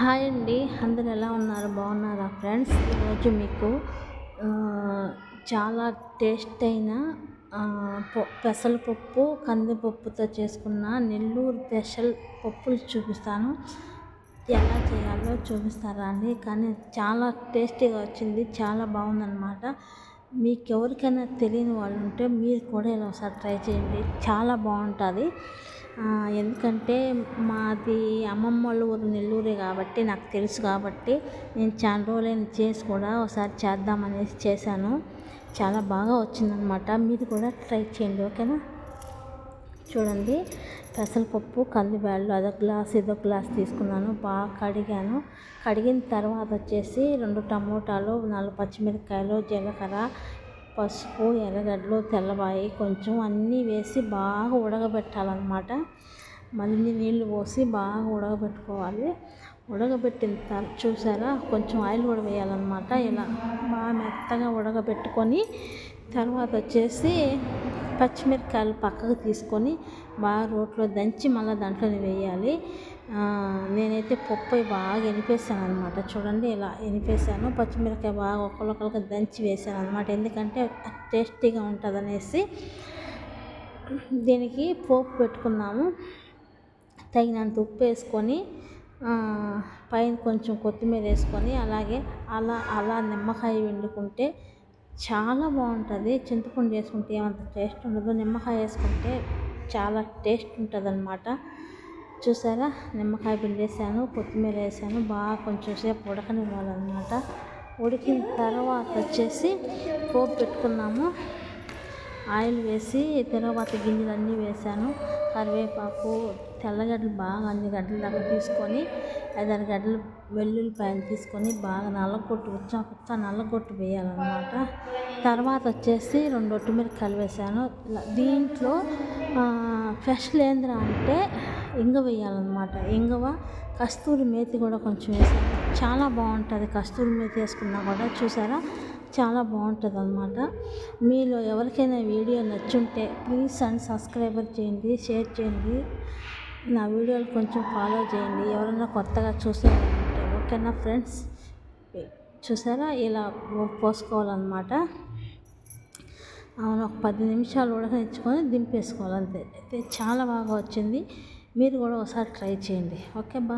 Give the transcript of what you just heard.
Hi అండి, అందరు ఎలా ఉన్నారు? బాగున్నారా ఫ్రెండ్స్? ఈరోజు మీకు చాలా టేస్ట్ అయిన పెసరపప్పు కందిపప్పుతో చేసుకున్న నెల్లూరు స్పెషల్ పప్పులు చూపిస్తాను. ఎలా చేయాలో చూపిస్తారా అండి? కానీ చాలా టేస్టీగా వచ్చింది, చాలా బాగుందన్నమాట. మీకు ఎవరికైనా తెలియని వాళ్ళు ఉంటే మీరు కూడా ఇలా ఒకసారి ట్రై చేయండి, చాలా బాగుంటుంది. ఎందుకంటే మాది అమ్మమ్మ వాళ్ళ ఊరు నెల్లూరే కాబట్టి నాకు తెలుసు, కాబట్టి నేను చాలా రోజులైన చేసి కూడా ఒకసారి చేద్దామనేసి చేశాను. చాలా బాగా వచ్చిందనమాట. మీరు కూడా ట్రై చేయండి, ఓకేనా? చూడండి, పెసరపప్పు కందిబ్యాళ్ళు అదొక గ్లాస్ ఇదొక గ్లాస్ తీసుకున్నాను. బాగా కడిగాను. కడిగిన తర్వాత వచ్చేసి 2 టమోటాలు, 4 పచ్చిమిరపకాయలు, జీలకర్ర, పసుపు, ఎర్రగడ్డలు, తెల్లబాయి కొంచెం అన్నీ వేసి బాగా ఉడకబెట్టాలన్నమాట. మళ్ళీ నీళ్లు పోసి బాగా ఉడకబెట్టుకోవాలి. ఉడకబెట్టిన తర్వాత చూసారా, కొంచెం ఆయిల్ కూడా వేయాలన్నమాట. ఇలా బాగా మెత్తగా ఉడకబెట్టుకొని తర్వాత వచ్చేసి పచ్చిమిరపకాయలు పక్కకు తీసుకొని బాగా రోట్లో దంచి మళ్ళీ దాంట్లోనే వేయాలి. నేనైతే పప్పు బాగా ఎనిపేసాను అనమాట. చూడండి, ఇలా ఎనిపేసాను. పచ్చిమిరపకాయ బాగా ఒక్కొక్కరికి దంచి వేసాను అనమాట, ఎందుకంటే టేస్టీగా ఉంటుంది అనేసి. దీనికి పోపు పెట్టుకున్నాము. తగినంత ఉప్పు వేసుకొని పైన కొంచెం కొత్తిమీర వేసుకొని అలా నిమ్మకాయ పిండుకుంటే చాలా బాగుంటుంది. చింతపండు వేసుకుంటే ఏమంత టేస్ట్ ఉండదు, నిమ్మకాయ వేసుకుంటే చాలా టేస్ట్ ఉంటుంది అన్నమాట. చూసారా, నిమ్మకాయ పిండేసాను, కొత్తిమీర వేసాను, బాగా కొంచెం సేపు ఉడకనివ్వాలన్నమాట. ఉడికిన తర్వాత వచ్చేసి పోపు పెట్టుకున్నాము. ఆయిల్ వేసి తర్వాత గింజలన్నీ వేసాను. కరివేపాకు, తెల్లగడ్డలు బాగా అన్ని గడ్డల దాకా తీసుకొని 5-6 గడ్డలు వెల్లుల్లిపాయలు తీసుకొని బాగా నల్లగొట్టు వేయాలన్నమాట. తర్వాత వచ్చేసి 2 ఒట్టిమిరపకాయలు వేసాను. దీంట్లో స్పెషల్ ఏంద్రా అంటే ఇంగువ వేయాలన్నమాట. ఇంగువ, కస్తూరి మేతి కూడా కొంచెం వేసాను. చాలా బాగుంటుంది కస్తూరి మేతి వేసుకున్నా కూడా. చూసారా, చాలా బాగుంటుంది అన్నమాట. మీలో ఎవరికైనా వీడియో నచ్చుంటే ప్లీజ్ సబ్స్క్రైబర్ చేయండి, షేర్ చేయండి, నా వీడియోలు కొంచెం ఫాలో చేయండి ఎవరైనా కొత్తగా చూసేవాళ్ళంటే, ఓకేనా ఫ్రెండ్స్? చూసారా, ఇలా పోసుకోవాలన్నమాట. ఒక 10 నిమిషాలు ఉడకనిచ్చుకొని దింపేసుకోవాలి, అంతే. అయితే చాలా బాగా వచ్చింది. మీరు కూడా ఒకసారి ట్రై చేయండి, ఓకే.